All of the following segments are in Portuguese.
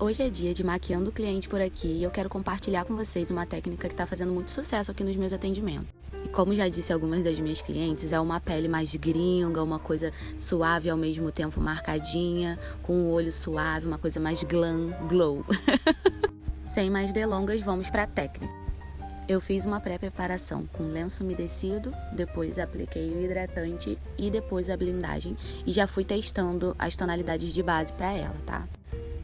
Hoje é dia de maquiando o cliente por aqui e eu quero compartilhar com vocês uma técnica que está fazendo muito sucesso aqui nos meus atendimentos. E como já disse algumas das minhas clientes, é uma pele mais gringa, uma coisa suave ao mesmo tempo marcadinha, com o olho suave, uma coisa mais glam, glow. Sem mais delongas, vamos para a técnica. Eu fiz uma pré-preparação com lenço umedecido, depois apliquei o hidratante e depois a blindagem e já fui testando as tonalidades de base para ela, tá?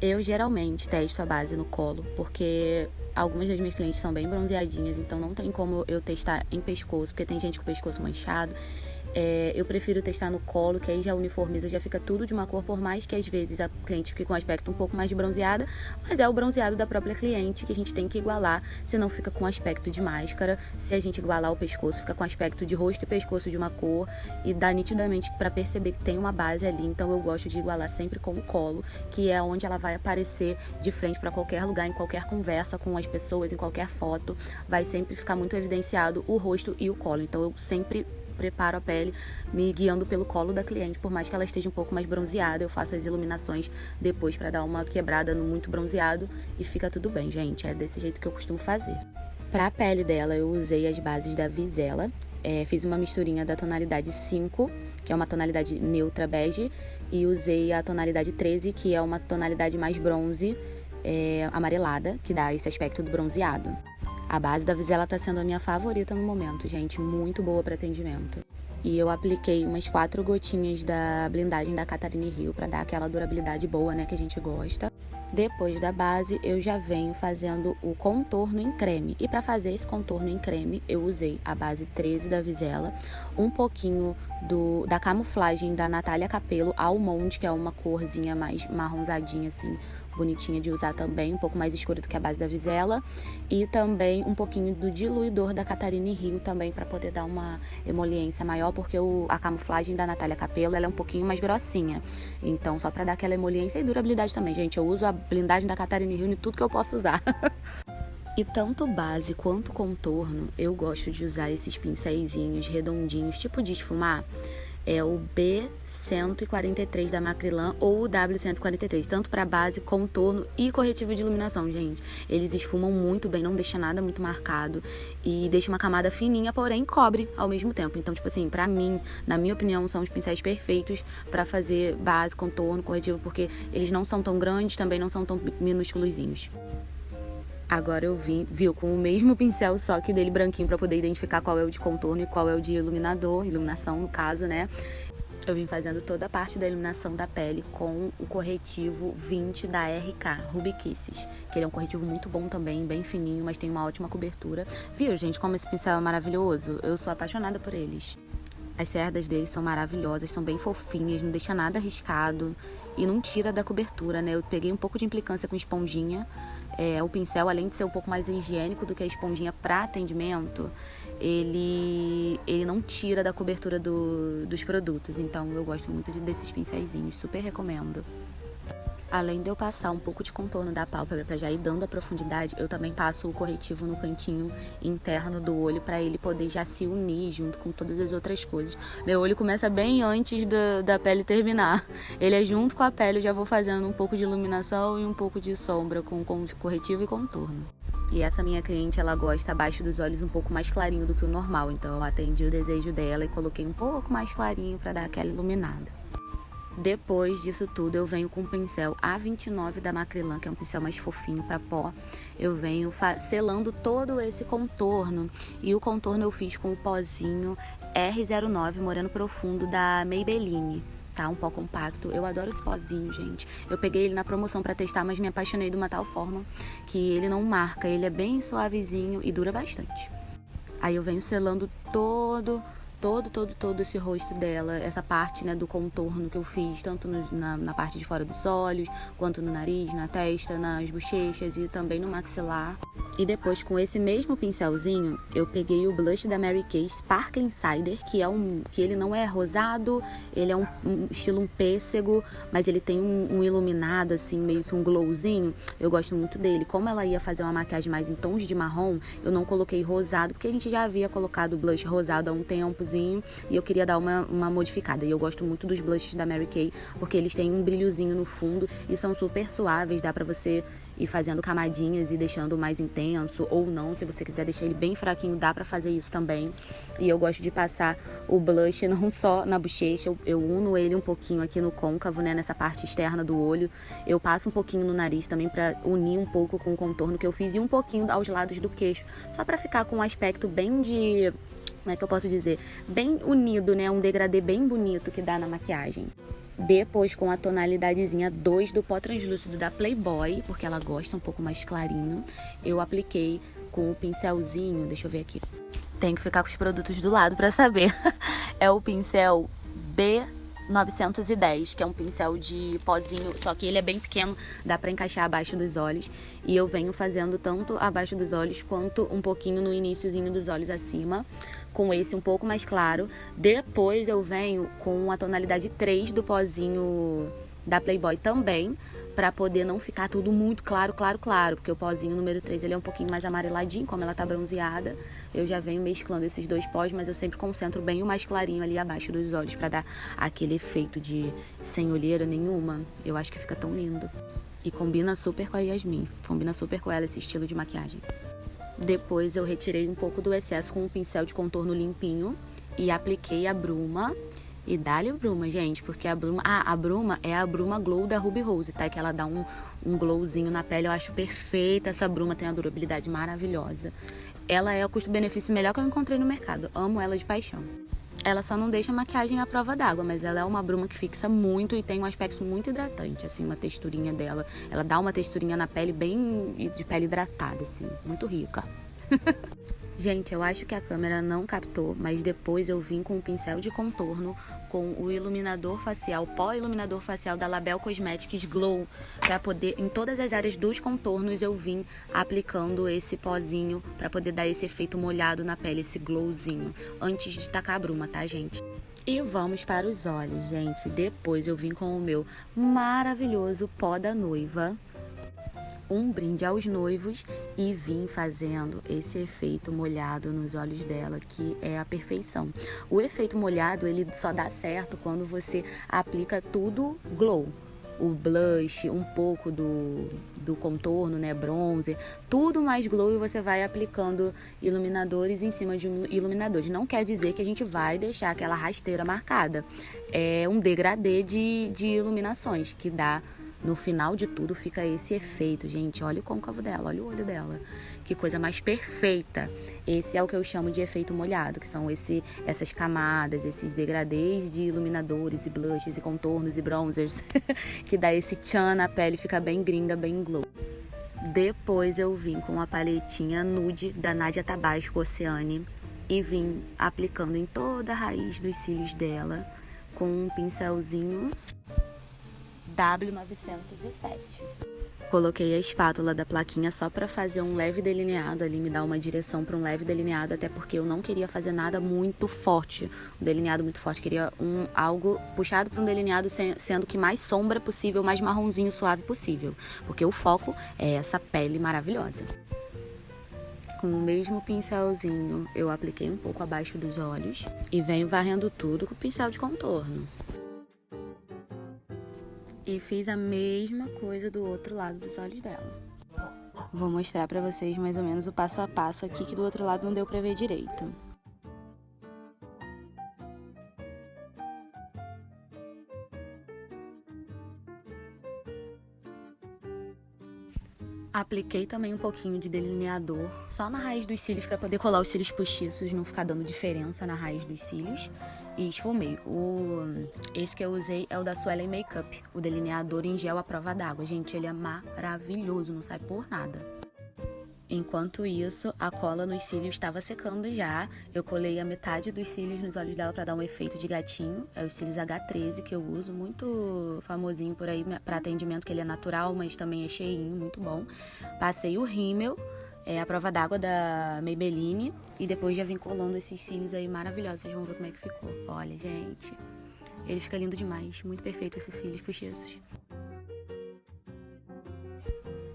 Eu geralmente testo a base no colo, porque algumas das minhas clientes são bem bronzeadinhas, então não tem como eu testar em pescoço, porque tem gente com o pescoço manchado. Eu prefiro testar no colo, que aí já uniformiza, já fica tudo de uma cor, por mais que às vezes a cliente fique com um aspecto um pouco mais de bronzeada, mas é o bronzeado da própria cliente que a gente tem que igualar, senão fica com aspecto de máscara. Se a gente igualar o pescoço, fica com aspecto de rosto e pescoço de uma cor e dá nitidamente para perceber que tem uma base ali. Então eu gosto de igualar sempre com o colo, que é onde ela vai aparecer de frente para qualquer lugar, em qualquer conversa com as pessoas, em qualquer foto, vai sempre ficar muito evidenciado o rosto e o colo. Então eu sempre preparo a pele me guiando pelo colo da cliente, por mais que ela esteja um pouco mais bronzeada, eu faço as iluminações depois para dar uma quebrada no muito bronzeado e fica tudo bem, gente, é desse jeito que eu costumo fazer. Para a pele dela eu usei as bases da Vizela, fiz uma misturinha da tonalidade 5, que é uma tonalidade neutra bege, e usei a tonalidade 13, que é uma tonalidade mais bronze, amarelada, que dá esse aspecto do bronzeado. A base da Vizela tá sendo a minha favorita no momento, gente, muito boa para atendimento. E eu apliquei umas 4 gotinhas da blindagem da Catarina Hill para dar aquela durabilidade boa, né, que a gente gosta. Depois da base, eu já venho fazendo o contorno em creme. E para fazer esse contorno em creme, eu usei a base 13 da Vizela, um pouquinho da camuflagem da Natália Capello Almond, que é uma corzinha mais marronzadinha, assim, bonitinha de usar também, um pouco mais escura do que a base da Vizela, e também um pouquinho do diluidor da Catarina Hill também, para poder dar uma emoliência maior, porque a camuflagem da Natália Capello, ela é um pouquinho mais grossinha, então só para dar aquela emoliência e durabilidade também, gente. Eu uso a blindagem da Catarina Hill em tudo que eu posso usar. E tanto base quanto contorno, eu gosto de usar esses pincéisinhos redondinhos, tipo de esfumar. É o B143 da Macrylan ou o W143, tanto para base, contorno e corretivo de iluminação, gente. Eles esfumam muito bem, não deixa nada muito marcado e deixa uma camada fininha, porém cobre ao mesmo tempo. Então, tipo assim, pra mim, na minha opinião, são os pincéis perfeitos para fazer base, contorno, corretivo, porque eles não são tão grandes, também não são tão minúsculozinhos. Agora eu viu com o mesmo pincel, só que dele branquinho, para poder identificar qual é o de contorno e qual é o de iluminação no caso, né? Eu vim fazendo toda a parte da iluminação da pele com o corretivo 20 da RK, Ruby Kisses, que ele é um corretivo muito bom também, bem fininho, mas tem uma ótima cobertura. Viu, gente, como esse pincel é maravilhoso? Eu sou apaixonada por eles. As cerdas deles são maravilhosas, são bem fofinhas, não deixa nada arriscado e não tira da cobertura, né? Eu peguei um pouco de implicância com esponjinha. O pincel, além de ser um pouco mais higiênico do que a esponjinha para atendimento, ele não tira da cobertura dos produtos. Então eu gosto muito desses pincéizinhos, super recomendo. Além de eu passar um pouco de contorno da pálpebra para já ir dando a profundidade, eu também passo o corretivo no cantinho interno do olho para ele poder já se unir junto com todas as outras coisas. Meu olho começa bem antes da pele terminar. Ele é junto com a pele, eu já vou fazendo um pouco de iluminação e um pouco de sombra com corretivo e contorno. E essa minha cliente, ela gosta abaixo dos olhos um pouco mais clarinho do que o normal, então eu atendi o desejo dela e coloquei um pouco mais clarinho para dar aquela iluminada. Depois disso tudo, eu venho com o pincel A29 da Macrylan, que é um pincel mais fofinho para pó. Eu venho selando todo esse contorno. E o contorno eu fiz com o pozinho R09 Moreno Profundo da Maybelline. Tá? Um pó compacto. Eu adoro esse pozinho, gente. Eu peguei ele na promoção para testar, mas me apaixonei de uma tal forma que ele não marca. Ele é bem suavezinho e dura bastante. Aí eu venho selando todo esse rosto dela, essa parte, né, do contorno que eu fiz, tanto na parte de fora dos olhos, quanto no nariz, na testa, nas bochechas e também no maxilar. E depois, com esse mesmo pincelzinho, eu peguei o blush da Mary Kay Sparkling Cider, que ele não é rosado, ele é um estilo pêssego, mas ele tem um iluminado, assim, meio que um glowzinho. Eu gosto muito dele. Como ela ia fazer uma maquiagem mais em tons de marrom, eu não coloquei rosado, porque a gente já havia colocado o blush rosado há um tempo, pincelzinho e eu queria dar uma modificada. E eu gosto muito dos blushes da Mary Kay, porque eles têm um brilhozinho no fundo e são super suaves, dá pra você ir fazendo camadinhas e deixando mais intenso ou não. Se você quiser deixar ele bem fraquinho, dá pra fazer isso também. E eu gosto de passar o blush não só na bochecha, eu uno ele um pouquinho aqui no côncavo, né, nessa parte externa do olho. Eu passo um pouquinho no nariz também pra unir um pouco com o contorno que eu fiz e um pouquinho aos lados do queixo, só pra ficar com um aspecto bem de... como é que eu posso dizer? Bem unido, né? Um degradê bem bonito que dá na maquiagem. Depois, com a tonalidadezinha 2 do pó translúcido da Playboy, porque ela gosta um pouco mais clarinho, eu apliquei com o pincelzinho, deixa eu ver aqui. Tem que ficar com os produtos do lado pra saber. É o pincel B910, que é um pincel de pozinho, só que ele é bem pequeno, dá pra encaixar abaixo dos olhos. E eu venho fazendo tanto abaixo dos olhos quanto um pouquinho no iniciozinho dos olhos acima, com esse um pouco mais claro. Depois eu venho com a tonalidade 3 do pozinho da Playboy também, pra poder não ficar tudo muito claro, porque o pozinho número 3 ele é um pouquinho mais amareladinho, como ela tá bronzeada. Eu já venho mesclando esses dois pós, mas eu sempre concentro bem o mais clarinho ali abaixo dos olhos pra dar aquele efeito de sem olheira nenhuma. Eu acho que fica tão lindo. E combina super com a Yasmin, combina super com ela esse estilo de maquiagem. Depois eu retirei um pouco do excesso com um pincel de contorno limpinho e apliquei a bruma. E dá-lhe bruma, gente, porque a bruma... a bruma é a bruma Glow da Ruby Rose, tá? Que ela dá um glowzinho na pele, eu acho perfeita. Essa bruma tem uma durabilidade maravilhosa. Ela é o custo-benefício melhor que eu encontrei no mercado. Amo ela de paixão. Ela só não deixa a maquiagem à prova d'água, mas ela é uma bruma que fixa muito e tem um aspecto muito hidratante, assim, uma texturinha dela. Ela dá uma texturinha na pele bem de pele hidratada, assim, muito rica. Gente, eu acho que a câmera não captou, mas depois eu vim com um pincel de contorno com o iluminador facial, pó iluminador facial da Label Cosmetics Glow, para poder, em todas as áreas dos contornos, eu vim aplicando esse pozinho para poder dar esse efeito molhado na pele, esse glowzinho, antes de tacar a bruma, tá, gente? E vamos para os olhos, gente. Depois eu vim com o meu maravilhoso pó da noiva, um brinde aos noivos, e vim fazendo esse efeito molhado nos olhos dela, que é a perfeição. O efeito molhado, ele só dá certo quando você aplica tudo glow. O blush, um pouco do contorno, né, bronzer, tudo mais glow, e você vai aplicando iluminadores em cima de iluminadores. Não quer dizer que a gente vai deixar aquela rasteira marcada. É um degradê de iluminações que dá. No final de tudo fica esse efeito, gente. Olha o côncavo dela, olha o olho dela. Que coisa mais perfeita. Esse é o que eu chamo de efeito molhado, que são essas camadas, esses degradês de iluminadores e blushes e contornos e bronzers que dá esse tchan na pele, fica bem gringa, bem glow. Depois eu vim com a paletinha nude da Nadia Tabasco Oceane e vim aplicando em toda a raiz dos cílios dela com um pincelzinho W907. Coloquei a espátula da plaquinha só para fazer um leve delineado ali, me dar uma direção para um leve delineado, até porque eu não queria fazer nada muito forte, um delineado muito forte, queria algo puxado para um delineado sendo que mais sombra possível, mais marronzinho suave possível, porque o foco é essa pele maravilhosa. Com o mesmo pincelzinho eu apliquei um pouco abaixo dos olhos e venho varrendo tudo com o pincel de contorno. E fiz a mesma coisa do outro lado dos olhos dela. Vou mostrar pra vocês mais ou menos o passo a passo aqui, que do outro lado não deu pra ver direito. Apliquei também um pouquinho de delineador só na raiz dos cílios para poder colar os cílios postiços, não ficar dando diferença na raiz dos cílios. E esfumei. Esse que eu usei é o da Suelen Makeup, o delineador em gel à prova d'água. Gente, ele é maravilhoso, não sai por nada. Enquanto isso, a cola nos cílios estava secando já. Eu colei a metade dos cílios nos olhos dela para dar um efeito de gatinho. É os cílios H13 que eu uso, muito famosinho por aí para atendimento, que ele é natural, mas também é cheinho, muito bom. Passei o rímel, a prova d'água da Maybelline, e depois já vim colando esses cílios aí maravilhosos. Vocês vão ver como é que ficou. Olha, gente, ele fica lindo demais, muito perfeito esses cílios postiços.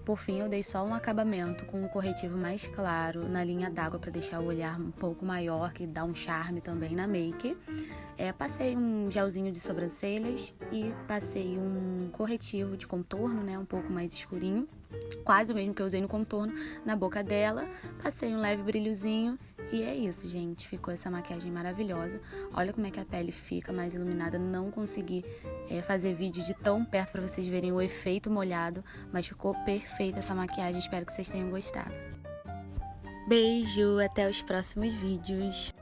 Por fim, eu dei só um acabamento com um corretivo mais claro na linha d'água para deixar o olhar um pouco maior, que dá um charme também na make. Passei um gelzinho de sobrancelhas e passei um corretivo de contorno, né, um pouco mais escurinho, quase o mesmo que eu usei no contorno, na boca dela. Passei um leve brilhozinho e é isso, gente. Ficou essa maquiagem maravilhosa. Olha como é que a pele fica mais iluminada. Não consegui fazer vídeo de tão perto para vocês verem o efeito molhado, mas ficou perfeita essa maquiagem. Espero que vocês tenham gostado. Beijo, até os próximos vídeos.